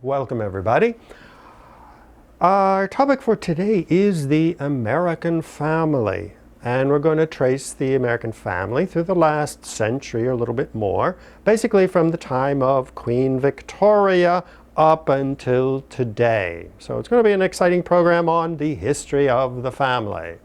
Welcome everybody. Our topic for today is the American family. And we're going to trace the American family through the last century or a little bit more, basically from the time of Queen Victoria up until today. So it's going to be an exciting program on the history of the family.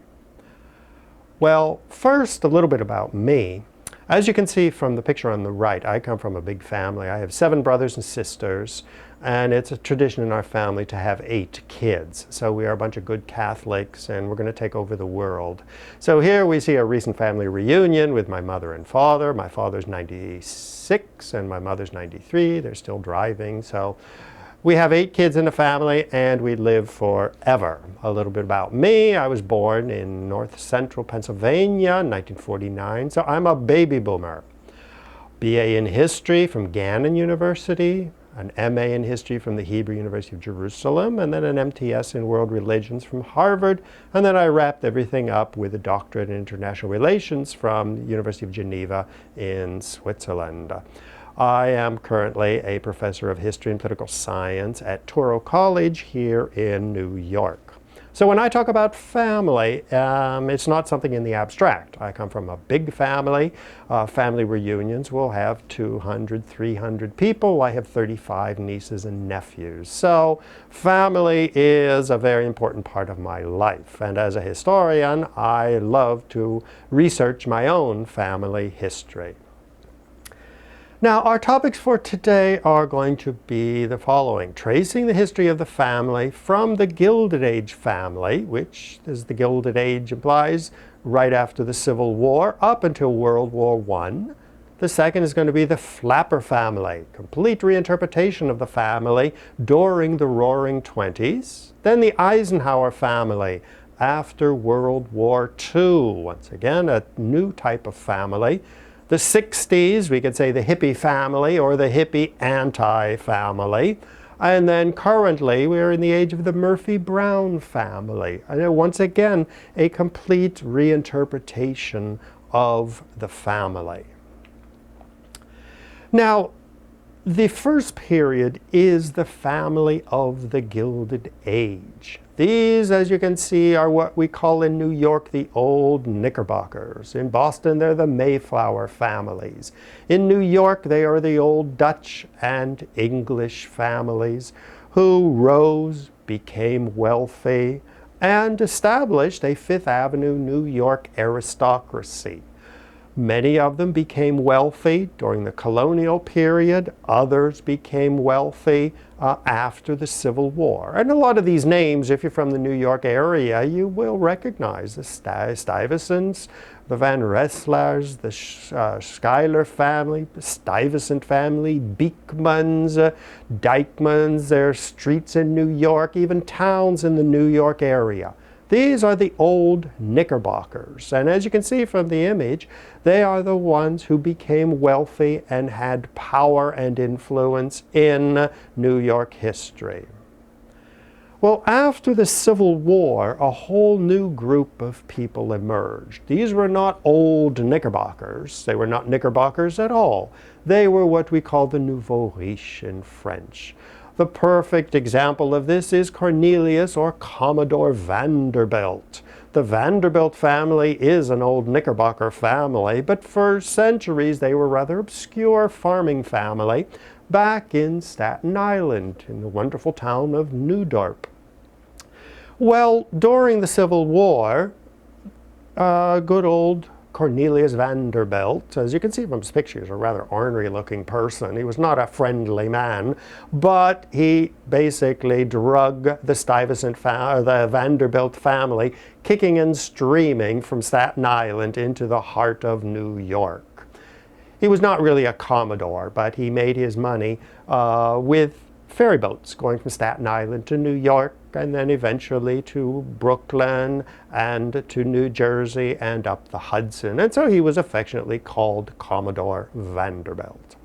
Well, first a little bit about me. As you can see from the picture on the right, I come from a big family. I have 7 brothers and sisters, and it's a tradition in our family to have 8 kids. So we are a bunch of good Catholics, and we're going to take over the world. So here we see a recent family reunion with my mother and father. My father's 96 and my mother's 93. They're still driving. So we have 8 kids in the family, and we live forever. A little bit about me. I was born in north central Pennsylvania in 1949, so I'm a baby boomer. BA in history from Grantham University, an MA in history from the Hebrew University of Jerusalem, and then an MTS in world religions from Harvard, and then I wrapped everything up with a doctorate in international relations from the University of Geneva in Switzerland. I am currently a professor of history and political science at Touro College here in New York. So when I talk about family, it's not something in the abstract. I come from a big family. Family reunions will have 200, 300 people. I have 35 nieces and nephews. So family is a very important part of my life. And as a historian, I love to research my own family history. Now, our topics for today are going to be the following: tracing the history of the family from the Gilded Age family, which, as the Gilded Age implies, right after the Civil War, up until World War I. The second is going to be the Flapper family, complete reinterpretation of the family during the Roaring Twenties. Then the Eisenhower family after World War II. Once again, a new type of family. The 60s, we could say the hippie family or the hippie anti-family. And then currently, we're in the age of the Murphy-Brown family. And once again, a complete reinterpretation of the family. Now, the first period is the family of the Gilded Age. These, as you can see, are what we call in New York the old Knickerbockers. In Boston, they're the Mayflower families. In New York, they are the old Dutch and English families who rose, became wealthy, and established a Fifth Avenue New York aristocracy. Many of them became wealthy during the colonial period. Others became wealthy after the Civil War. And a lot of these names, if you're from the New York area, you will recognize the Stuyvesants, the Van Rensselaers, the Schuyler family, the Stuyvesant family, Beekmans, Dykmans. There are streets in New York, even towns in the New York area. These are the old Knickerbockers, and as you can see from the image, they are the ones who became wealthy and had power and influence in New York history. Well, after the Civil War, a whole new group of people emerged. These were not old Knickerbockers. They were not Knickerbockers at all. They were what we call the nouveau riche in French. The perfect example of this is Cornelius or Commodore Vanderbilt. The Vanderbilt family is an old Knickerbocker family, but for centuries they were a rather obscure farming family back in Staten Island, in the wonderful town of New Dorp. Well, during the Civil War, good old Cornelius Vanderbilt, as you can see from his picture, he's a rather ornery looking person. He was not a friendly man, but he basically drug the Vanderbilt family kicking and streaming from Staten Island into the heart of New York. He was not really a Commodore, but he made his money with ferry boats going from Staten Island to New York, and then eventually to Brooklyn and to New Jersey and up the Hudson. And so he was affectionately called Commodore Vanderbilt.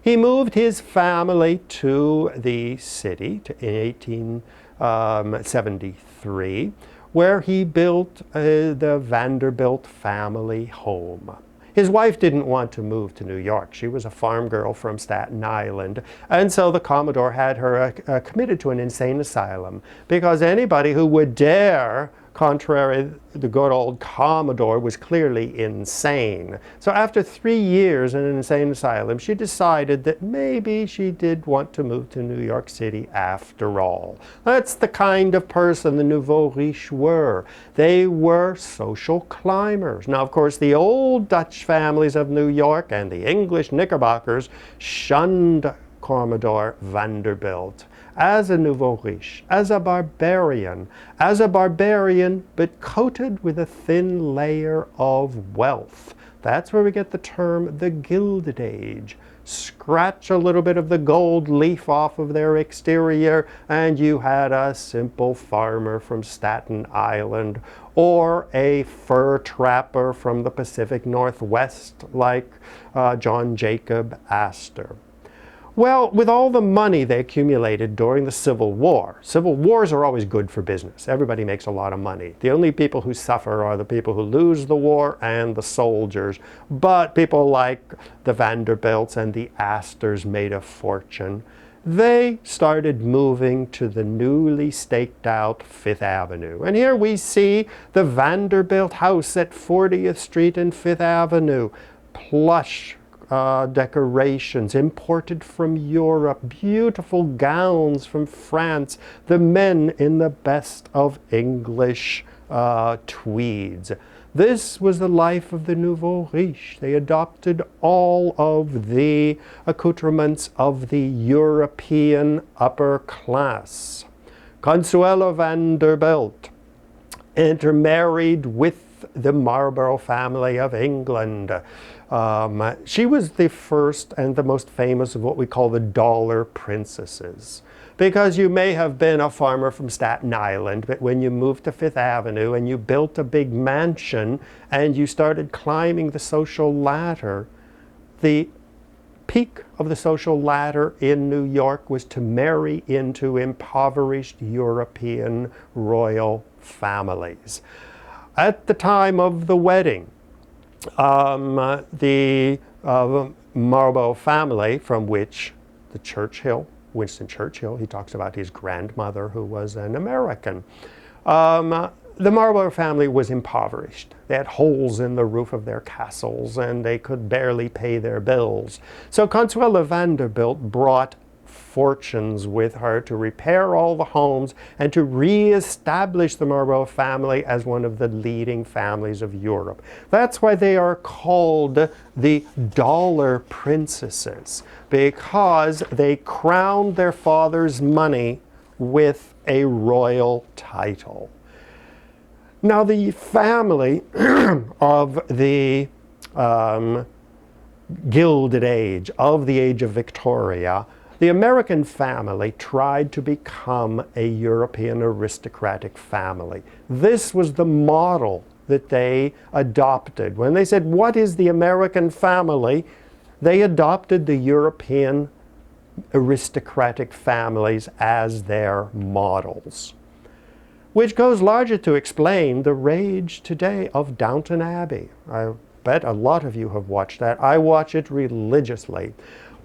He moved his family to the city in 1873, where he built the Vanderbilt family home. His wife didn't want to move to New York. She was a farm girl from Staten Island. And so the Commodore had her committed to an insane asylum, because anybody who would dare contrary the good old Commodore was clearly insane. So after 3 years in an insane asylum, she decided that maybe she did want to move to New York City after all. That's the kind of person the nouveau riche were. They were social climbers. Now, of course, the old Dutch families of New York and the English Knickerbockers shunned Commodore Vanderbilt as a nouveau riche, as a barbarian but coated with a thin layer of wealth. That's where we get the term the Gilded Age. Scratch a little bit of the gold leaf off of their exterior and you had a simple farmer from Staten Island or a fur trapper from the Pacific Northwest like John Jacob Astor. Well, with all the money they accumulated during the Civil War, civil wars are always good for business. Everybody makes a lot of money. The only people who suffer are the people who lose the war and the soldiers. But people like the Vanderbilts and the Astors made a fortune. They started moving to the newly staked out Fifth Avenue. And here we see the Vanderbilt house at 40th Street and Fifth Avenue. Plush decorations imported from Europe, beautiful gowns from France, the men in the best of English tweeds. This was the life of the nouveau riche. They adopted all of the accoutrements of the European upper class. Consuelo Vanderbilt intermarried with the Marlborough family of England. She was the first and the most famous of what we call the dollar princesses. Because you may have been a farmer from Staten Island, but when you moved to Fifth Avenue and you built a big mansion and you started climbing the social ladder, the peak of the social ladder in New York was to marry into impoverished European royal families. At the time of the wedding, the Marlborough family, from which Winston Churchill, he talks about his grandmother who was an American. The Marlborough family was impoverished. They had holes in the roof of their castles and they could barely pay their bills. So Consuelo Vanderbilt brought fortunes with her to repair all the homes and to re-establish the Marlborough family as one of the leading families of Europe. That's why they are called the dollar princesses, because they crowned their father's money with a royal title. Now the family of the Gilded Age, of the Age of Victoria, the American family tried to become a European aristocratic family. This was the model that they adopted. When they said, what is the American family? They adopted the European aristocratic families as their models. Which goes largely to explain the rage today of Downton Abbey. I bet a lot of you have watched that. I watch it religiously.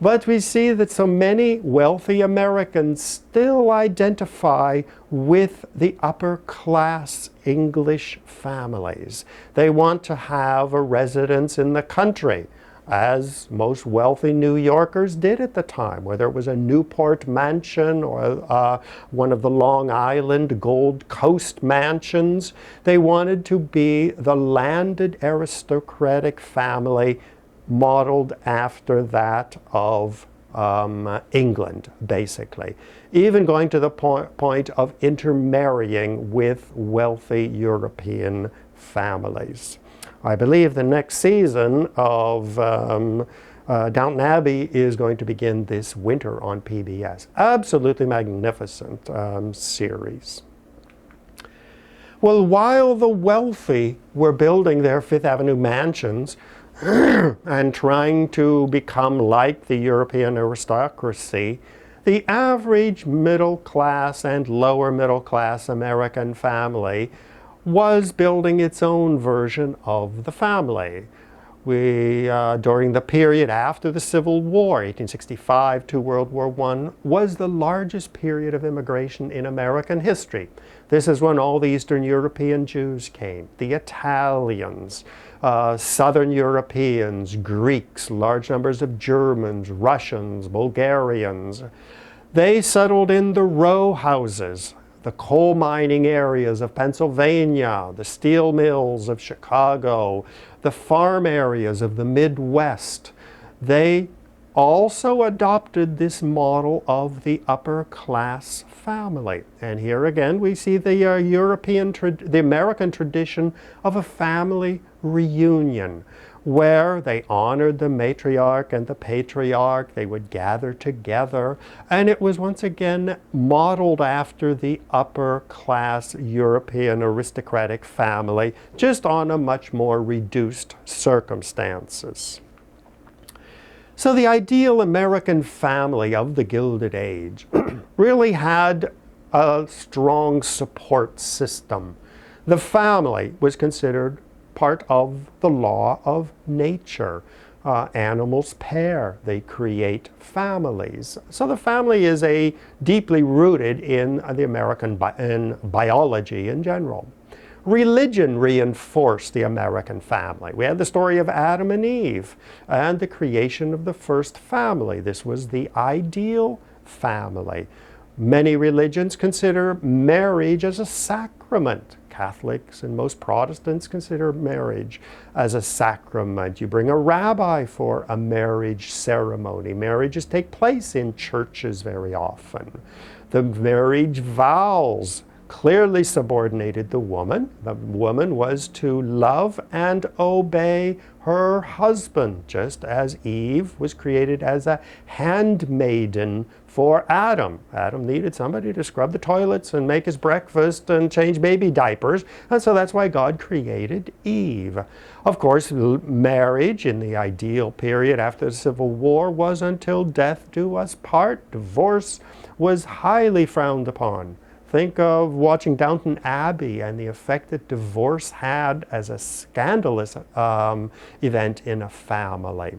But we see that so many wealthy Americans still identify with the upper class English families. They want to have a residence in the country, as most wealthy New Yorkers did at the time, whether it was a Newport mansion or one of the Long Island Gold Coast mansions. They wanted to be the landed aristocratic family modeled after that of England, basically. Even going to the point of intermarrying with wealthy European families. I believe the next season of Downton Abbey is going to begin this winter on PBS. Absolutely magnificent series. Well, while the wealthy were building their Fifth Avenue mansions and trying to become like the European aristocracy, the average middle class and lower middle class American family was building its own version of the family. During the period after the Civil War, 1865 to World War I, was the largest period of immigration in American history. This is when all the Eastern European Jews came, the Italians, Southern Europeans, Greeks, large numbers of Germans, Russians, Bulgarians. They settled in the row houses, the coal mining areas of Pennsylvania, the steel mills of Chicago, the farm areas of the Midwest. They also adopted this model of the upper class family. And here again we see the American tradition of a family reunion, where they honored the matriarch and the patriarch. They would gather together, and it was once again modeled after the upper class European aristocratic family, just on a much more reduced circumstances. So the ideal American family of the Gilded Age really had a strong support system. The family was considered part of the law of nature. Animals pair, they create families. So the family is deeply rooted in the American in biology in general. Religion reinforced the American family. We had the story of Adam and Eve and the creation of the first family. This was the ideal family. Many religions consider marriage as a sacrament. Catholics and most Protestants consider marriage as a sacrament. You bring a rabbi for a marriage ceremony. Marriages take place in churches very often. The marriage vows clearly subordinated the woman. The woman was to love and obey her husband, just as Eve was created as a handmaiden for Adam. Adam needed somebody to scrub the toilets and make his breakfast and change baby diapers, and so that's why God created Eve. Of course, marriage in the ideal period after the Civil War was until death do us part. Divorce was highly frowned upon. Think of watching Downton Abbey and the effect that divorce had as a scandalous event in a family.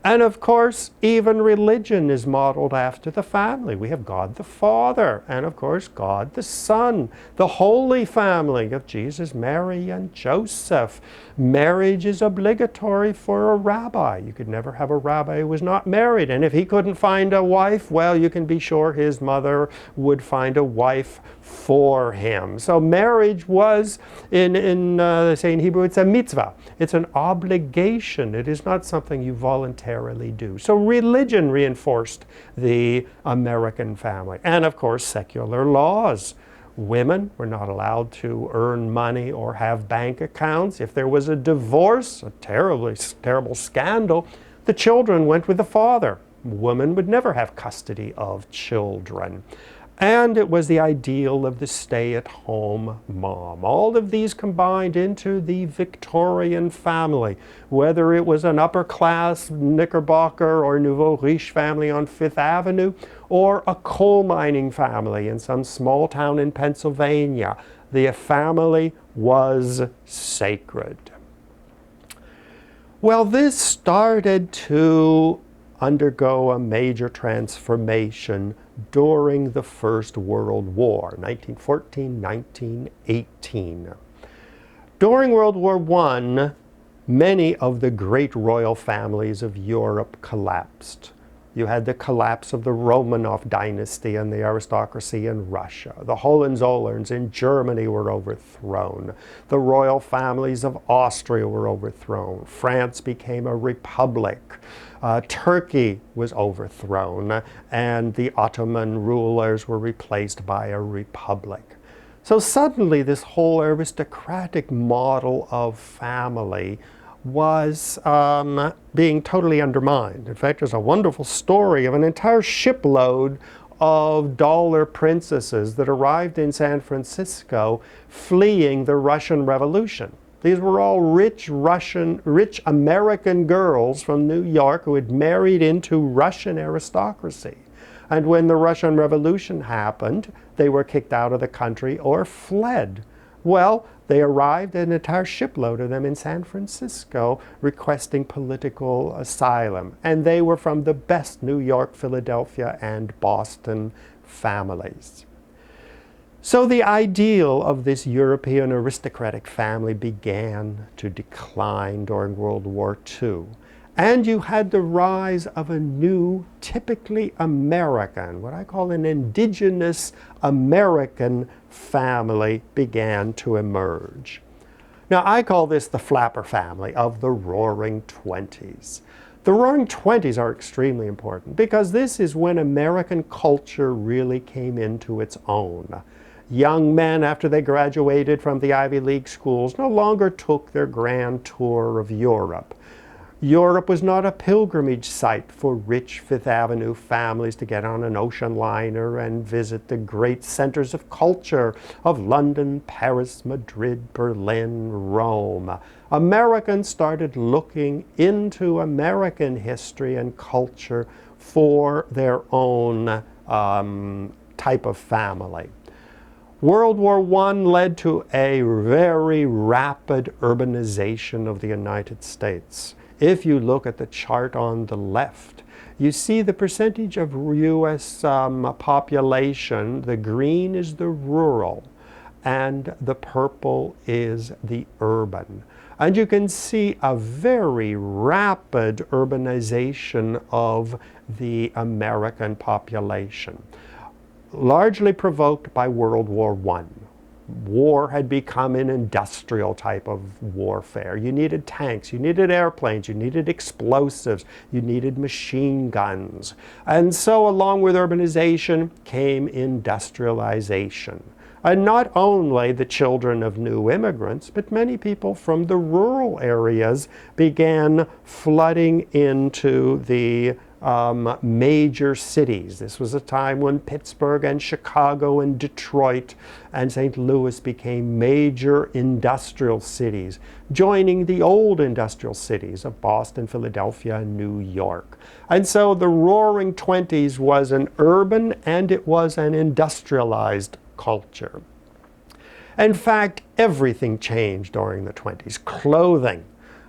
And of course, even religion is modeled after the family. We have God the Father, and of course, God the Son, the Holy Family of Jesus, Mary, and Joseph. Marriage is obligatory for a rabbi. You could never have a rabbi who was not married, and if he couldn't find a wife, well, you can be sure his mother would find a wife for him. So marriage was, they say in Hebrew, it's a mitzvah. It's an obligation. It is not something you voluntarily do. So religion reinforced the American family. And of course, secular laws. Women were not allowed to earn money or have bank accounts. If there was a divorce, a terrible scandal, the children went with the father. Women would never have custody of children. And it was the ideal of the stay-at-home mom. All of these combined into the Victorian family, whether it was an upper-class Knickerbocker or nouveau riche family on Fifth Avenue, or a coal mining family in some small town in Pennsylvania. The family was sacred. Well, this started to undergo a major transformation during the First World War, 1914-1918. During World War I, many of the great royal families of Europe collapsed. You had the collapse of the Romanov dynasty and the aristocracy in Russia. The Hohenzollerns in Germany were overthrown. The royal families of Austria were overthrown. France became a republic. Turkey was overthrown, and the Ottoman rulers were replaced by a republic. So suddenly this whole aristocratic model of family was being totally undermined. In fact, there's a wonderful story of an entire shipload of dollar princesses that arrived in San Francisco fleeing the Russian Revolution. These were all rich American girls from New York who had married into Russian aristocracy. And when the Russian Revolution happened, they were kicked out of the country or fled. Well, They arrived, an entire shipload of them in San Francisco, requesting political asylum. And they were from the best New York, Philadelphia, and Boston families. So the ideal of this European aristocratic family began to decline during World War II. And you had the rise of a new, typically American, what I call an indigenous American family began to emerge. Now, I call this the flapper family of the Roaring Twenties. The Roaring Twenties are extremely important because this is when American culture really came into its own. Young men, after they graduated from the Ivy League schools, no longer took their grand tour of Europe. Europe was not a pilgrimage site for rich Fifth Avenue families to get on an ocean liner and visit the great centers of culture of London, Paris, Madrid, Berlin, Rome. Americans started looking into American history and culture for their own type of family. World War I led to a very rapid urbanization of the United States. If you look at the chart on the left, you see the percentage of U.S. population. The green is the rural, and the purple is the urban. And you can see a very rapid urbanization of the American population, largely provoked by World War I. War had become an industrial type of warfare. You needed tanks, you needed airplanes, you needed explosives, you needed machine guns. And so along with urbanization came industrialization. And not only the children of new immigrants, but many people from the rural areas began flooding into the major cities. This was a time when Pittsburgh and Chicago and Detroit and St. Louis became major industrial cities, joining the old industrial cities of Boston, Philadelphia, and New York. And so the Roaring Twenties was an urban and it was an industrialized culture. In fact, everything changed during the 20s. Clothing.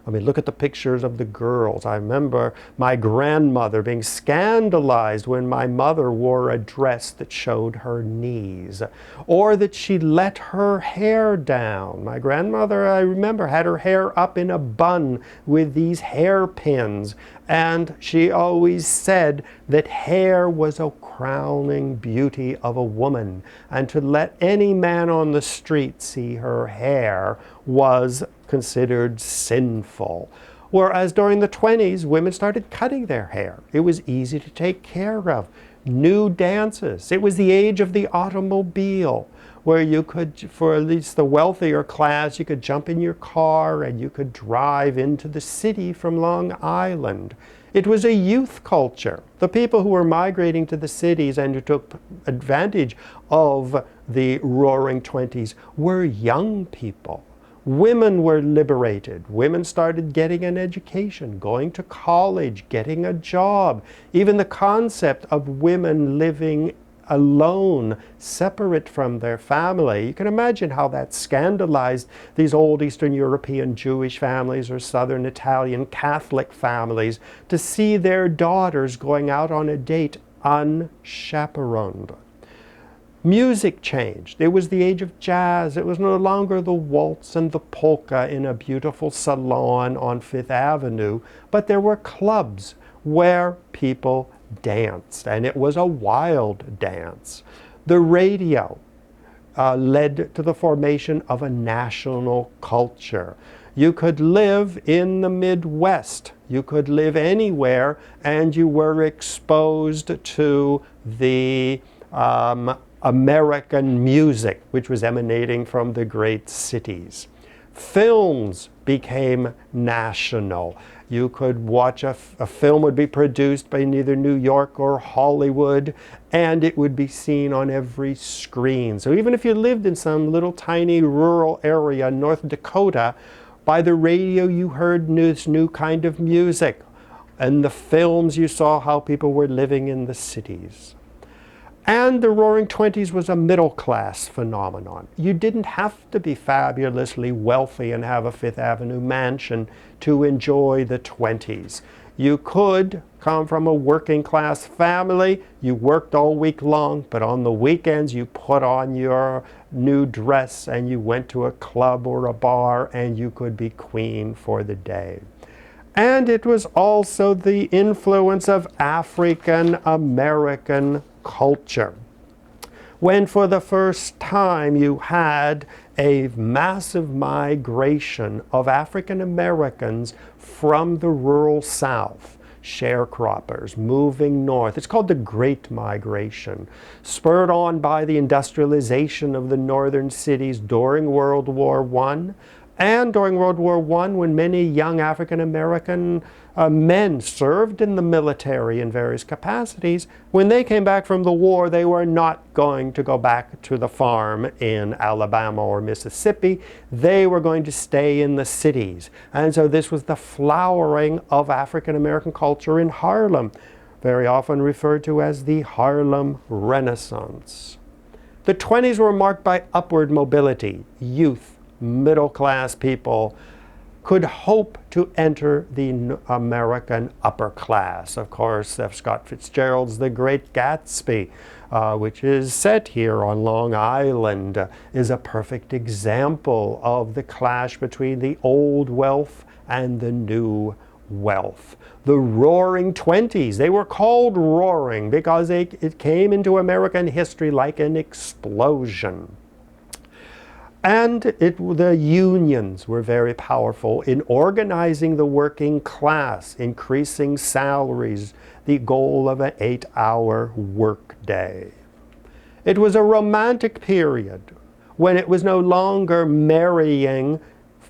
I mean, look at the pictures of the girls. I remember my grandmother being scandalized when my mother wore a dress that showed her knees, or that she let her hair down. My grandmother, I remember, had her hair up in a bun with these hairpins, and she always said that hair was a crowning beauty of a woman, and to let any man on the street see her hair was considered sinful. Whereas during the 20s, women started cutting their hair. It was easy to take care of. New dances. It was the age of the automobile, where you could, for at least the wealthier class, you could jump in your car and you could drive into the city from Long Island. It was a youth culture. The people who were migrating to the cities and who took advantage of the Roaring Twenties were young people. Women were liberated. Women started getting an education, going to college, getting a job. Even the concept of women living alone, separate from their family. You can imagine how that scandalized these old Eastern European Jewish families or Southern Italian Catholic families to see their daughters going out on a date unchaperoned. Music changed. It was the age of jazz. It was no longer the waltz and the polka in a beautiful salon on Fifth Avenue, but there were clubs where people danced, and it was a wild dance. The radio led to the formation of a national culture. You could live in the Midwest. You could live anywhere, and you were exposed to the American music, which was emanating from the great cities. Films became national. You could watch a film would be produced by either New York or Hollywood, and it would be seen on every screen. So even if you lived in some little tiny rural area in North Dakota, by the radio you heard this new kind of music. And the films you saw how people were living in the cities. And the Roaring Twenties was a middle-class phenomenon. You didn't have to be fabulously wealthy and have a Fifth Avenue mansion to enjoy the 20s. You could come from a working-class family. You worked all week long, but on the weekends you put on your new dress and you went to a club or a bar and you could be queen for the day. And it was also the influence of African American culture, when for the first time you had a massive migration of African Americans from the rural South, sharecroppers moving north. It's called the Great Migration, spurred on by the industrialization of the northern cities during World War I. And during World War I, when many young African American men served in the military in various capacities, when they came back from the war, they were not going to go back to the farm in Alabama or Mississippi. They were going to stay in the cities. And so this was the flowering of African American culture in Harlem, very often referred to as the Harlem Renaissance. The 20s were marked by upward mobility. Youth, middle-class people could hope to enter the American upper class. Of course, F. Scott Fitzgerald's The Great Gatsby, which is set here on Long Island, is a perfect example of the clash between the old wealth and the new wealth. The Roaring Twenties, they were called roaring because it came into American history like an explosion. And the unions were very powerful in organizing the working class, increasing salaries, the goal of an 8-hour workday. It was a romantic period when it was no longer marrying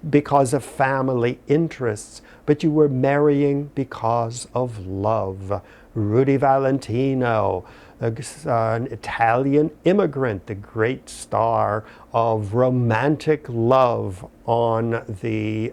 because of family interests, but you were marrying because of love. Rudy Valentino, an Italian immigrant, the great star of romantic love on the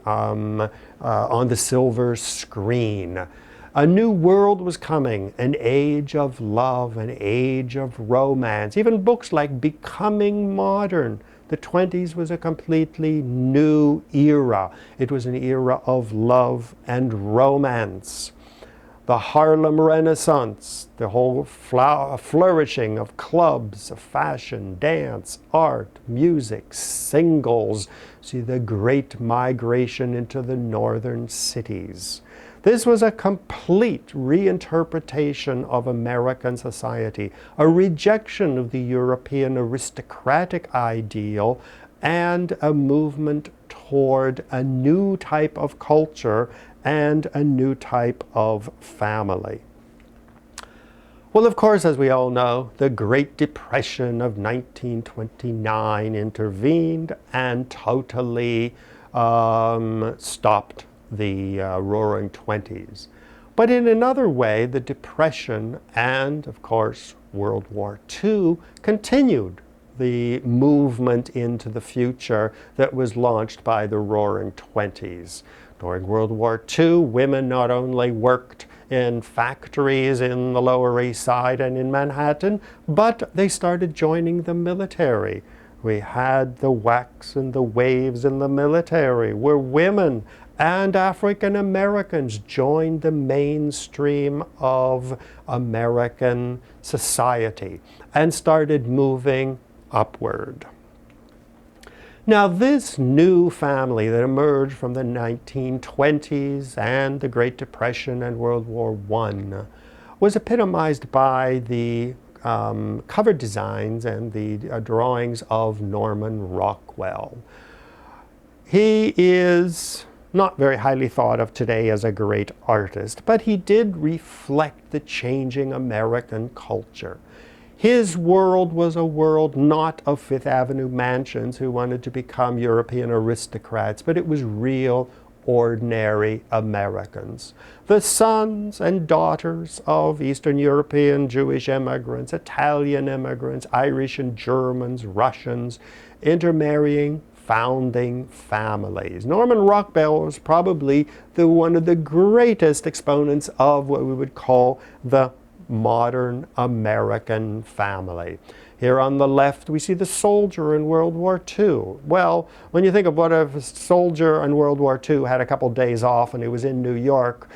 silver screen. A new world was coming, an age of love, an age of romance. Even books like Becoming Modern. The 20s was a completely new era. It was an era of love and romance. The Harlem Renaissance, the whole flourishing of clubs, of fashion, dance, art, music, singles. See the great migration into the northern cities. This was a complete reinterpretation of American society, a rejection of the European aristocratic ideal, and a movement toward a new type of culture and a new type of family. Well, of course, as we all know, the Great Depression of 1929 intervened and totally stopped the Roaring Twenties. But in another way, the Depression and, of course, World War II continued the movement into the future that was launched by the Roaring Twenties. During World War II, women not only worked in factories in the Lower East Side and in Manhattan, but they started joining the military. We had the whacks and the waves in the military, where women and African Americans joined the mainstream of American society and started moving upward. Now, this new family that emerged from the 1920s and the Great Depression and World War I was epitomized by the cover designs and the drawings of Norman Rockwell. He is not very highly thought of today as a great artist, but he did reflect the changing American culture. His world was a world not of Fifth Avenue mansions who wanted to become European aristocrats, but it was real, ordinary Americans. The sons and daughters of Eastern European Jewish immigrants, Italian immigrants, Irish and Germans, Russians, intermarrying, founding families. Norman Rockwell was probably one of the greatest exponents of what we would call the modern American family. Here on the left, we see the soldier in World War II. Well, when you think of what if a soldier in World War II had a couple days off and he was in New York,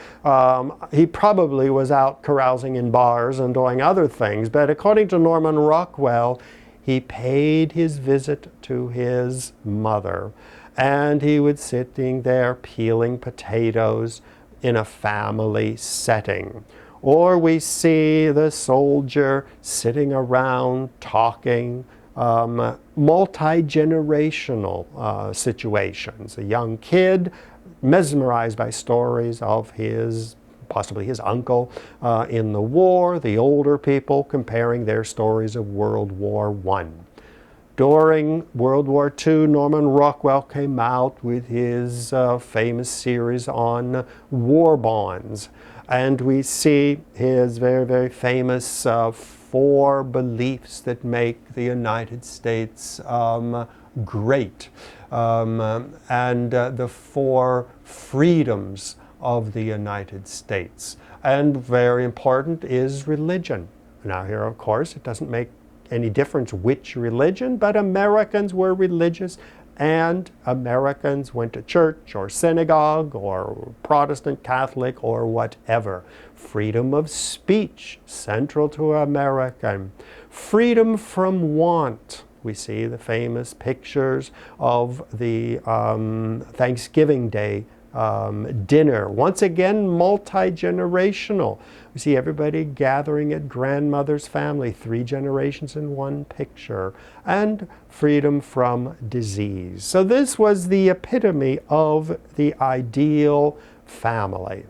he probably was out carousing in bars and doing other things. But according to Norman Rockwell, he paid his visit to his mother. And he was sitting there peeling potatoes in a family setting. Or we see the soldier sitting around talking, multi-generational situations. A young kid mesmerized by stories of possibly his uncle in the war, the older people comparing their stories of World War I. During World War II, Norman Rockwell came out with his famous series on war bonds. And we see his very, very famous 4 beliefs that make the United States great. And the 4 freedoms of the United States. And very important is religion. Now here, of course, it doesn't make any difference which religion, but Americans were religious, and Americans went to church or synagogue or Protestant, Catholic, or whatever. Freedom of speech, central to American. Freedom from want. We see the famous pictures of the Thanksgiving Day dinner. Once again, multi-generational. We see everybody gathering at grandmother's family, 3 generations in one picture. And freedom from disease. So this was the epitome of the ideal family.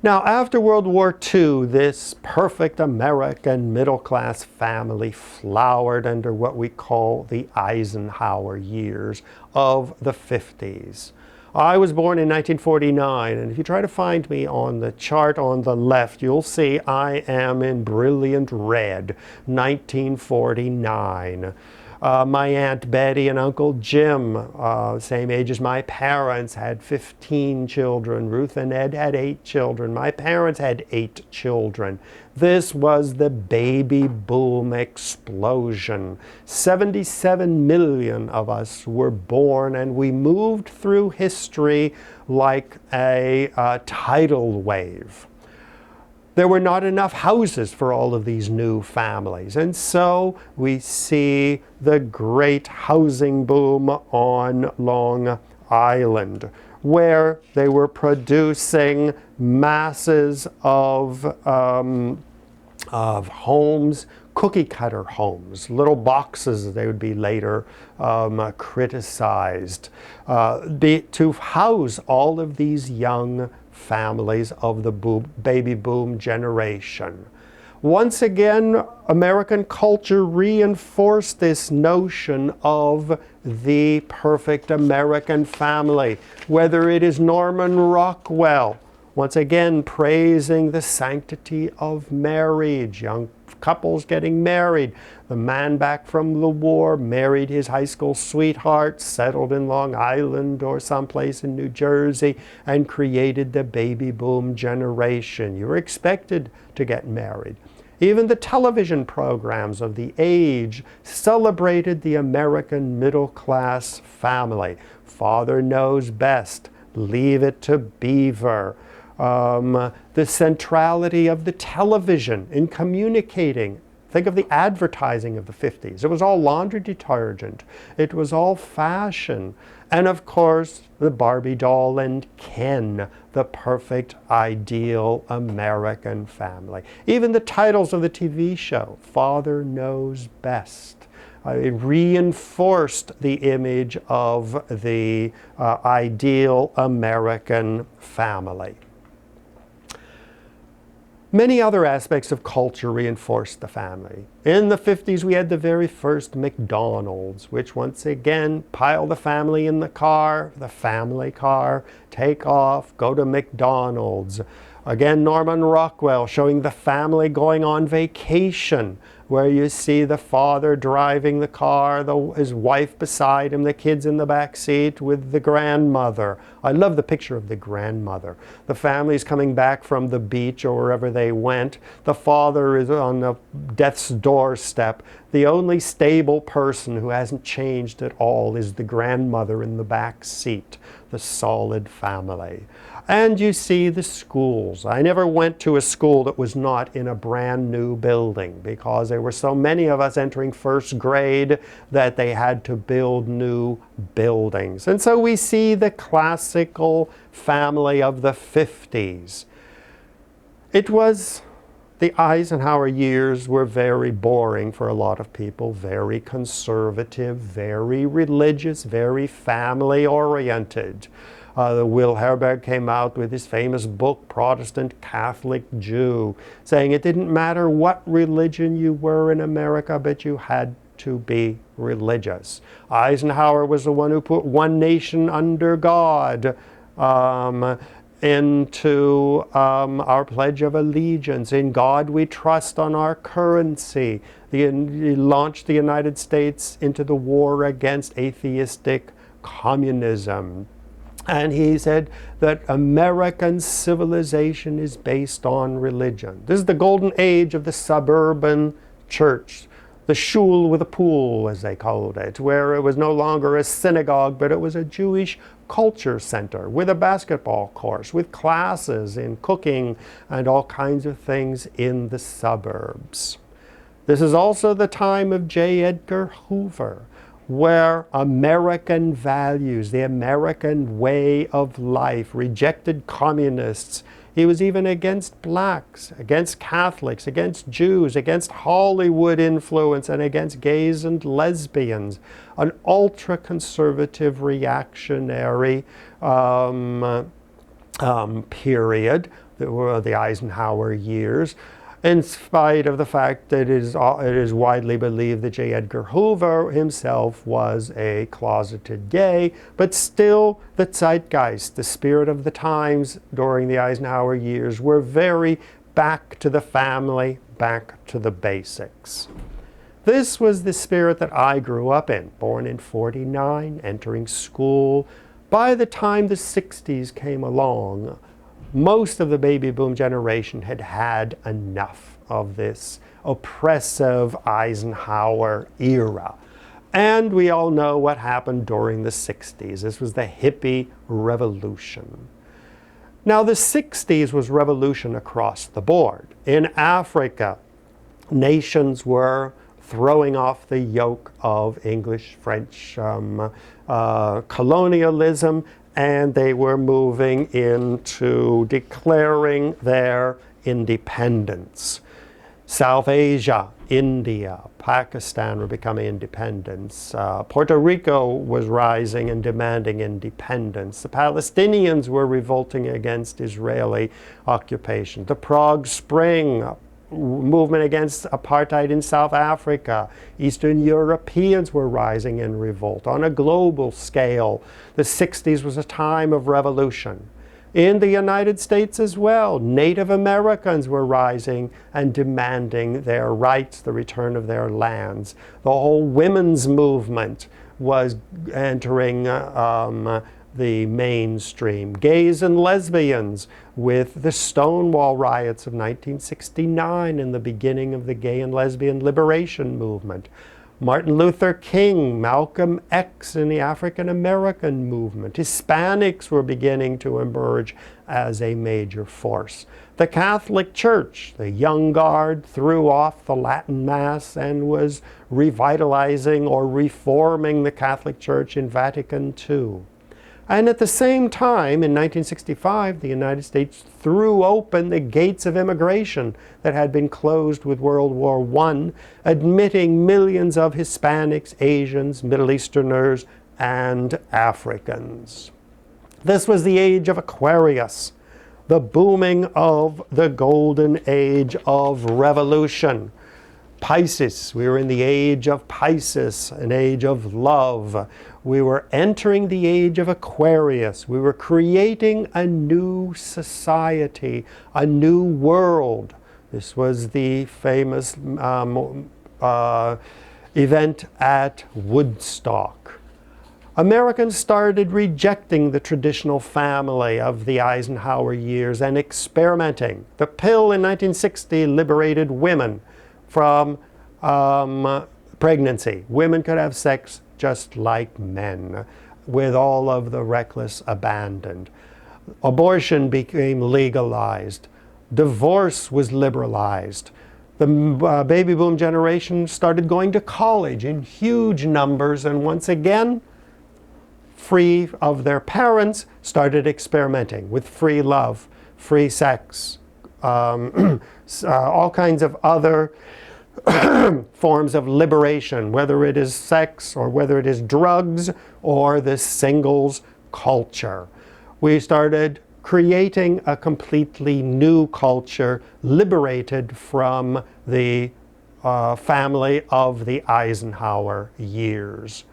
Now, after World War II, this perfect American middle-class family flowered under what we call the Eisenhower years of the 50s. I was born in 1949, and if you try to find me on the chart on the left, you'll see I am in brilliant red, 1949. My Aunt Betty and Uncle Jim, same age as my parents, had 15 children. Ruth and Ed had 8 children. My parents had 8 children. This was the baby boom explosion. 77 million of us were born, and we moved through history like a tidal wave. There were not enough houses for all of these new families. And so we see the great housing boom on Long Island, where they were producing masses of homes, cookie cutter homes, little boxes. They would be later criticized to house all of these young families of the baby boom generation. Once again, American culture reinforced this notion of the perfect American family, whether it is Norman Rockwell, once again praising the sanctity of marriage, young couples getting married. The man back from the war married his high school sweetheart, settled in Long Island or someplace in New Jersey, and created the baby boom generation. You were expected to get married. Even the television programs of the age celebrated the American middle-class family. Father knows best. Leave it to Beaver. The centrality of the television in communicating. Think of the advertising of the 50s. It was all laundry detergent. It was all fashion. And of course, the Barbie doll and Ken, the perfect, ideal American family. Even the titles of the TV show, Father Knows Best. It reinforced the image of the ideal American family. Many other aspects of culture reinforced the family. In the 50s, we had the very first McDonald's, which once again piled the family in the family car, take off, go to McDonald's. Again, Norman Rockwell showing the family going on vacation, where you see the father driving the car, his wife beside him, the kids in the back seat with the grandmother. I love the picture of the grandmother. The family's coming back from the beach or wherever they went. The father is on the death's doorstep. The only stable person who hasn't changed at all is the grandmother in the back seat, the solid family. And you see the schools. I never went to a school that was not in a brand new building, because there were so many of us entering first grade that they had to build new buildings. And so we see the classical family of the 50s. The Eisenhower years were very boring for a lot of people, very conservative, very religious, very family-oriented. Will Herberg came out with his famous book, Protestant Catholic Jew, saying it didn't matter what religion you were in America, but you had to be religious. Eisenhower was the one who put one nation under God into our Pledge of Allegiance. In God we trust on our currency. He launched the United States into the war against atheistic communism. And he said that American civilization is based on religion. This is the golden age of the suburban church, the shul with a pool, as they called it, where it was no longer a synagogue, but it was a Jewish culture center with a basketball course, with classes in cooking and all kinds of things in the suburbs. This is also the time of J. Edgar Hoover, where American values, the American way of life, rejected communists. He was even against blacks, against Catholics, against Jews, against Hollywood influence, and against gays and lesbians. An ultra-conservative, reactionary period, the Eisenhower years. In spite of the fact that it is widely believed that J. Edgar Hoover himself was a closeted gay, but still the zeitgeist, the spirit of the times during the Eisenhower years, were very back to the family, back to the basics. This was the spirit that I grew up in, born in '49, entering school. By the time the 60s came along, most of the baby boom generation had had enough of this oppressive Eisenhower era. And we all know what happened during the 60s. This was the hippie revolution. Now, the 60s was revolution across the board. In Africa, nations were throwing off the yoke of English, French colonialism, and they were moving into declaring their independence. South Asia, India, Pakistan were becoming independent. Puerto Rico was rising and demanding independence. The Palestinians were revolting against Israeli occupation. The Prague Spring movement against apartheid in South Africa. Eastern Europeans were rising in revolt. On a global scale, the 60s was a time of revolution. In the United States as well, Native Americans were rising and demanding their rights, the return of their lands. The whole women's movement was entering the mainstream. Gays and lesbians, with the Stonewall riots of 1969 and the beginning of the gay and lesbian liberation movement. Martin Luther King, Malcolm X in the African American movement. Hispanics were beginning to emerge as a major force. The Catholic Church, the young guard, threw off the Latin Mass and was revitalizing or reforming the Catholic Church in Vatican II. And at the same time, in 1965, the United States threw open the gates of immigration that had been closed with World War I, admitting millions of Hispanics, Asians, Middle Easterners, and Africans. This was the age of Aquarius, the booming of the golden age of revolution. Pisces, we were in the age of Pisces, an age of love. We were entering the age of Aquarius. We were creating a new society, a new world. This was the famous event at Woodstock. Americans started rejecting the traditional family of the Eisenhower years and experimenting. The pill in 1960 liberated women from pregnancy. Women could have sex just like men, with all of the reckless abandoned. Abortion became legalized. Divorce was liberalized. The baby boom generation started going to college in huge numbers, and once again, free of their parents, started experimenting with free love, free sex, all kinds of other forms of liberation, whether it is sex or whether it is drugs or the singles culture. We started creating a completely new culture, liberated from the family of the Eisenhower years.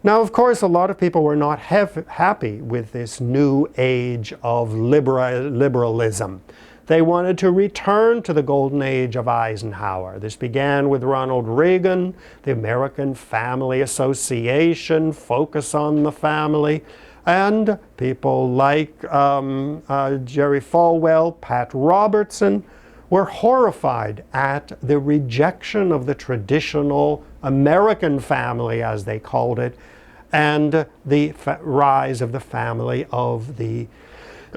Now, of course, a lot of people were not happy with this new age of liberalism. They wanted to return to the golden age of Eisenhower. This began with Ronald Reagan, the American Family Association, focus on the family, and people like Jerry Falwell, Pat Robertson, were horrified at the rejection of the traditional American family, as they called it, and the rise of the family of the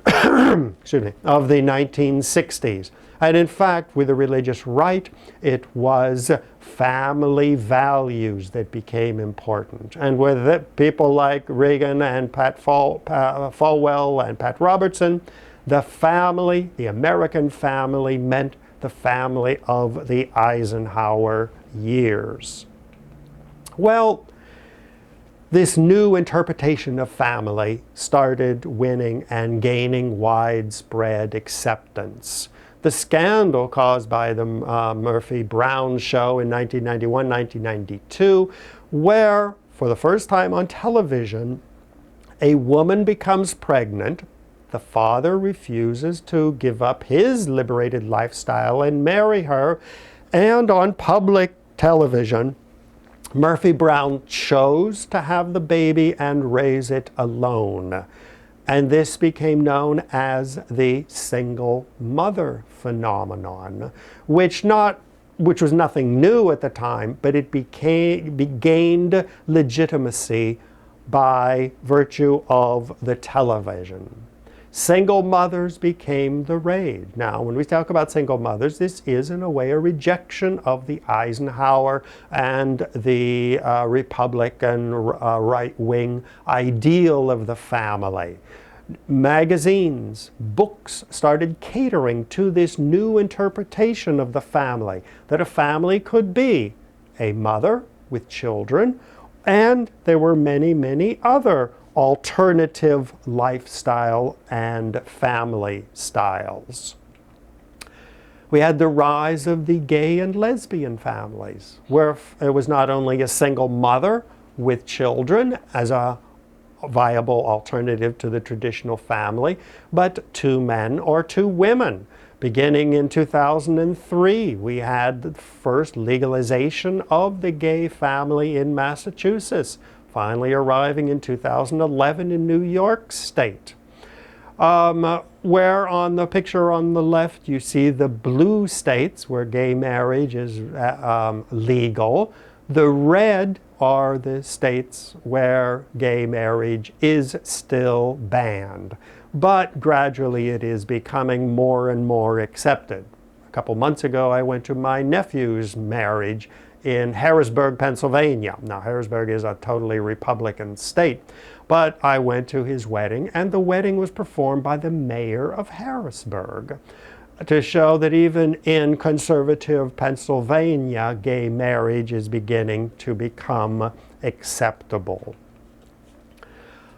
excuse me, of the 1960s. And in fact, with the religious right, it was family values that became important. And with it, people like Reagan and Falwell and Pat Robertson, the family, the American family, meant the family of the Eisenhower years. Well, this new interpretation of family started winning and gaining widespread acceptance. The scandal caused by the Murphy-Brown show in 1991-1992, where, for the first time on television, a woman becomes pregnant, the father refuses to give up his liberated lifestyle and marry her, and on public television, Murphy-Brown chose to have the baby and raise it alone. And this became known as the single mother phenomenon, which was nothing new at the time, but it gained legitimacy by virtue of the television. Single mothers became the rage. Now, when we talk about single mothers, this is in a way a rejection of the Eisenhower and the Republican right-wing ideal of the family. Magazines, books started catering to this new interpretation of the family, that a family could be a mother with children, and there were many, many other alternative lifestyle and family styles. We had the rise of the gay and lesbian families, where it was not only a single mother with children as a viable alternative to the traditional family, but two men or two women. Beginning in 2003, we had the first legalization of the gay family in Massachusetts, finally arriving in 2011 in New York State. Where on the picture on the left you see the blue states where gay marriage is legal. The red are the states where gay marriage is still banned. But gradually it is becoming more and more accepted. A couple months ago I went to my nephew's marriage in Harrisburg, Pennsylvania. Now, Harrisburg is a totally Republican state, but I went to his wedding, and the wedding was performed by the mayor of Harrisburg to show that even in conservative Pennsylvania, gay marriage is beginning to become acceptable.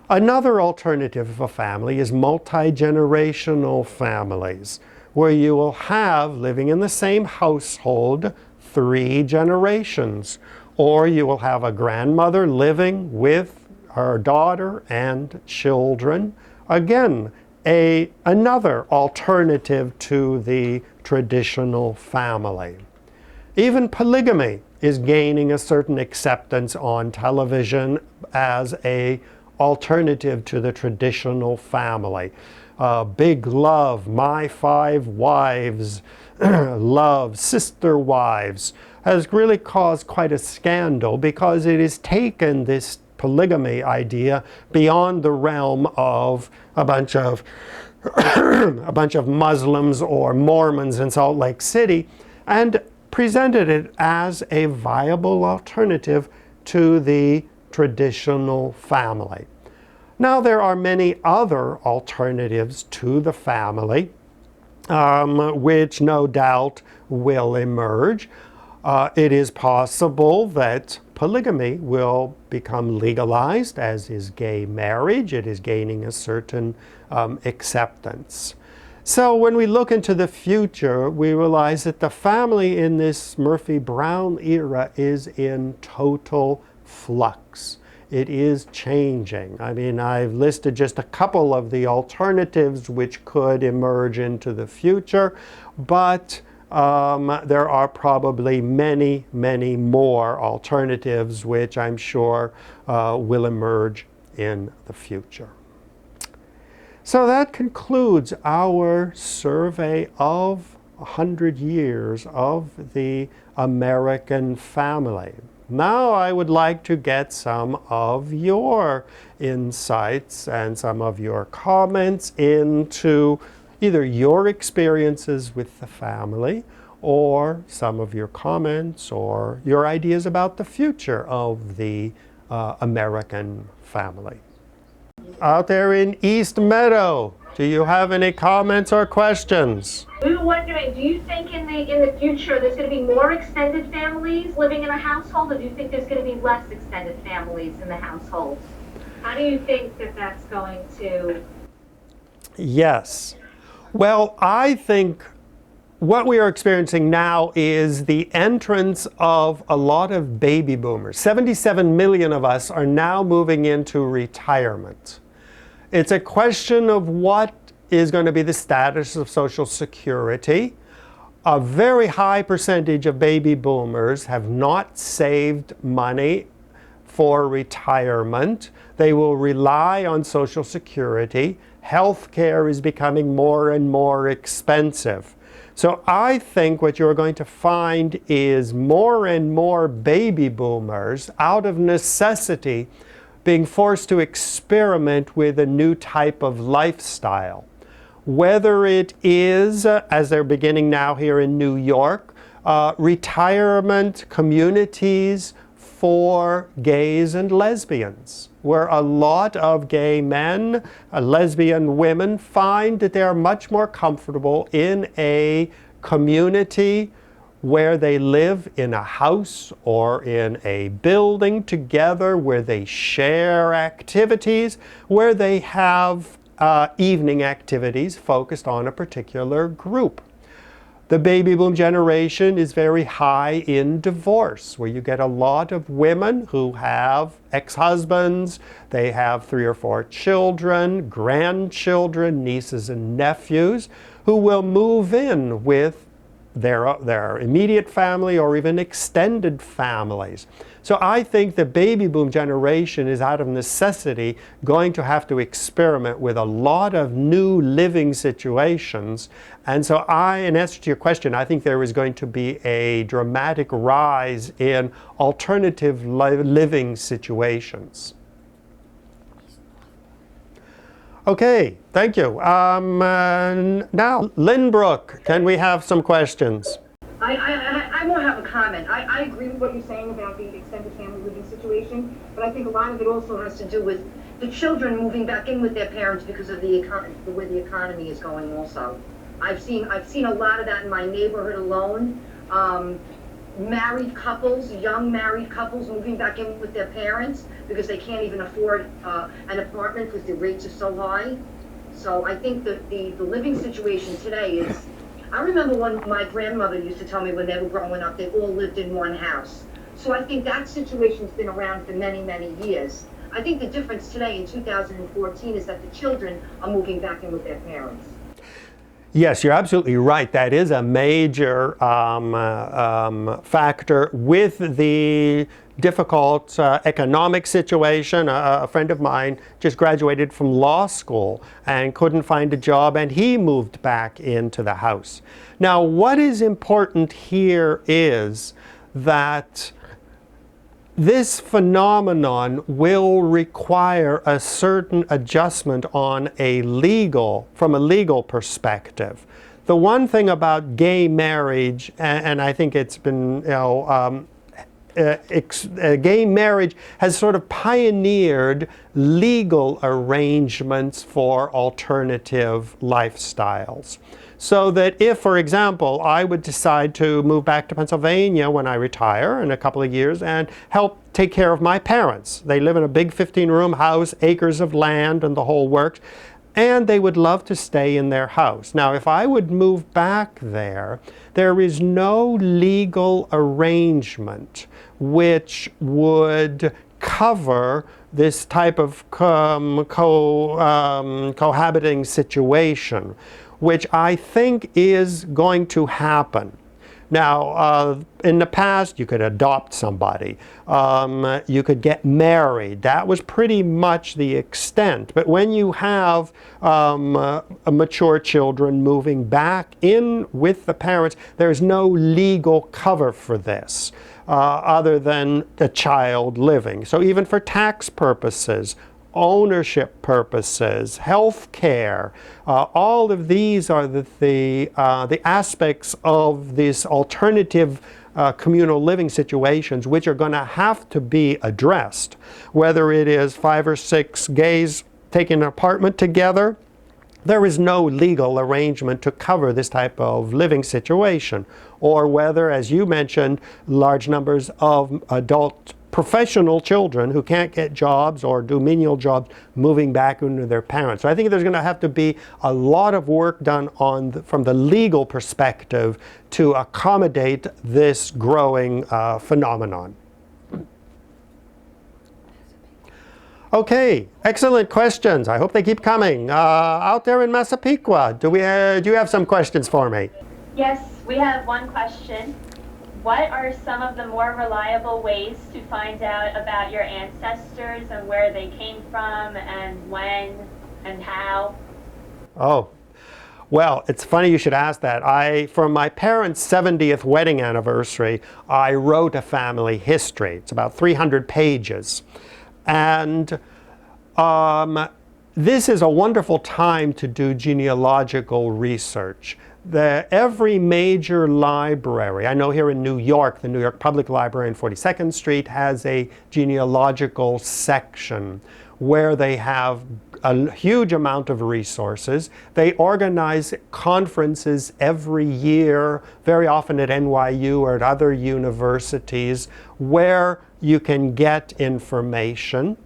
Another alternative of a family is multi-generational families, where you will have, living in the same household, 3 generations. Or you will have a grandmother living with her daughter and children. Again, another alternative to the traditional family. Even polygamy is gaining a certain acceptance on television as an alternative to the traditional family. Big love, my 5 wives, love, sister wives, has really caused quite a scandal because it has taken this polygamy idea beyond the realm of a bunch of Muslims or Mormons in Salt Lake City and presented it as a viable alternative to the traditional family. Now there are many other alternatives to the family, which no doubt will emerge. It is possible that polygamy will become legalized, as is gay marriage. It is gaining a certain acceptance. So when we look into the future, we realize that the family in this Murphy-Brown era is in total flux. It is changing. I mean, I've listed just a couple of the alternatives which could emerge into the future, but there are probably many, many more alternatives which I'm sure will emerge in the future. So that concludes our survey of 100 years of the American family. Now I would like to get some of your insights and some of your comments into either your experiences with the family or some of your comments or your ideas about the future of the American family. Out there in East Meadow, do you have any comments or questions? We were wondering, do you think in the future there's going to be more extended families living in a household, or do you think there's going to be less extended families in the household? How do you think that that's going to... Yes. Well, I think what we are experiencing now is the entrance of a lot of baby boomers. 77 million of us are now moving into retirement. It's a question of what is going to be the status of Social Security. A very high percentage of baby boomers have not saved money for retirement. They will rely on Social Security. Healthcare is becoming more and more expensive. So I think what you're going to find is more and more baby boomers, out of necessity, being forced to experiment with a new type of lifestyle. Whether it is, as they're beginning now here in New York, retirement communities for gays and lesbians, where a lot of gay men, lesbian women find that they are much more comfortable in a community where they live in a house or in a building together, where they share activities, where they have evening activities focused on a particular group. The baby boom generation is very high in divorce, where you get a lot of women who have ex-husbands, they have 3 or 4 children, grandchildren, nieces and nephews, who will move in with their immediate family or even extended families. So I think the baby boom generation is out of necessity going to have to experiment with a lot of new living situations. And so in answer to your question, I think there is going to be a dramatic rise in alternative living situations. Okay, thank you. Now, Lynbrook, can we have some questions? I more have a comment. I agree with what you're saying about the extended family living situation, but I think a lot of it also has to do with the children moving back in with their parents because of the way the economy is going also. I've seen a lot of that in my neighborhood alone. Married couples, young married couples moving back in with their parents because they can't even afford an apartment because the rates are so high. So I think that the living situation today is, I remember when my grandmother used to tell me when they were growing up, they all lived in one house. So I think that situation's been around for many, many years. I think the difference today in 2014 is that the children are moving back in with their parents. Yes, you're absolutely right. That is a major factor with the difficult economic situation. A friend of mine just graduated from law school and couldn't find a job, and he moved back into the house. Now, what is important here is that this phenomenon will require a certain adjustment from a legal perspective. The one thing about gay marriage, and I think it's been, gay marriage has sort of pioneered legal arrangements for alternative lifestyles. So that if, for example, I would decide to move back to Pennsylvania when I retire in a couple of years and help take care of my parents. They live in a big 15-room house, acres of land and the whole works, and they would love to stay in their house. Now, if I would move back there, there is no legal arrangement which would cover this type of cohabiting situation, which I think is going to happen. Now, in the past, you could adopt somebody. You could get married. That was pretty much the extent. But when you have mature children moving back in with the parents, there's no legal cover for this other than a child living. So even for tax purposes, ownership purposes, health care, all of these are the aspects of these alternative communal living situations which are going to have to be addressed. Whether it is 5 or 6 gays taking an apartment together, there is no legal arrangement to cover this type of living situation. Or whether, as you mentioned, large numbers of adult professional children who can't get jobs or do menial jobs moving back into their parents. So I think there's going to have to be a lot of work done from the legal perspective to accommodate this growing phenomenon. Okay, excellent questions. I hope they keep coming. Out there in Massapequa, do you have some questions for me? Yes, we have one question. What are some of the more reliable ways to find out about your ancestors and where they came from and when and how? Oh, well, it's funny you should ask that. For my parents' 70th wedding anniversary, I wrote a family history. It's about 300 pages. And this is a wonderful time to do genealogical research. Every major library, I know here in New York, the New York Public Library on 42nd Street has a genealogical section where they have a huge amount of resources. They organize conferences every year, very often at NYU or at other universities, where you can get information.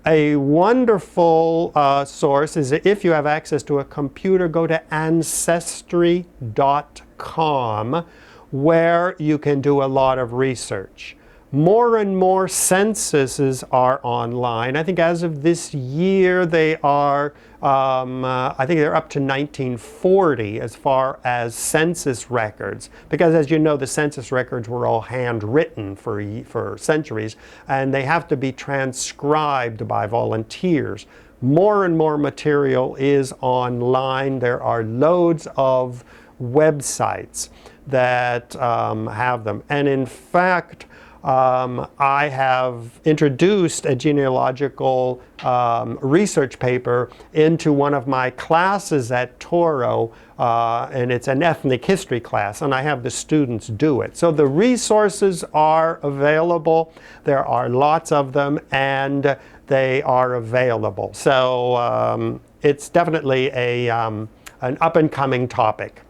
A wonderful source is, if you have access to a computer, go to ancestry.com, where you can do a lot of research. More and more censuses are online. I think as of this year they are, I think they're up to 1940 as far as census records. Because as you know, the census records were all handwritten for centuries, and they have to be transcribed by volunteers. More and more material is online. There are loads of websites that have them. And in fact, I have introduced a genealogical research paper into one of my classes at Touro, and it's an ethnic history class, and I have the students do it. So the resources are available. There are lots of them, and they are available. So it's definitely an up-and-coming topic.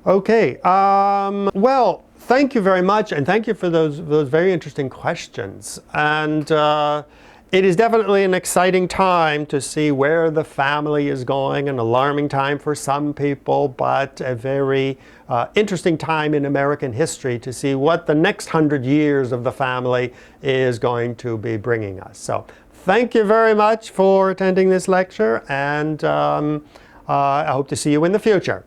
Okay, well, thank you very much, and thank you for those very interesting questions. And It is definitely an exciting time to see where the family is going, an alarming time for some people, but a very interesting time in American history to see what the next 100 years of the family is going to be bringing us. So thank you very much for attending this lecture, and I hope to see you in the future.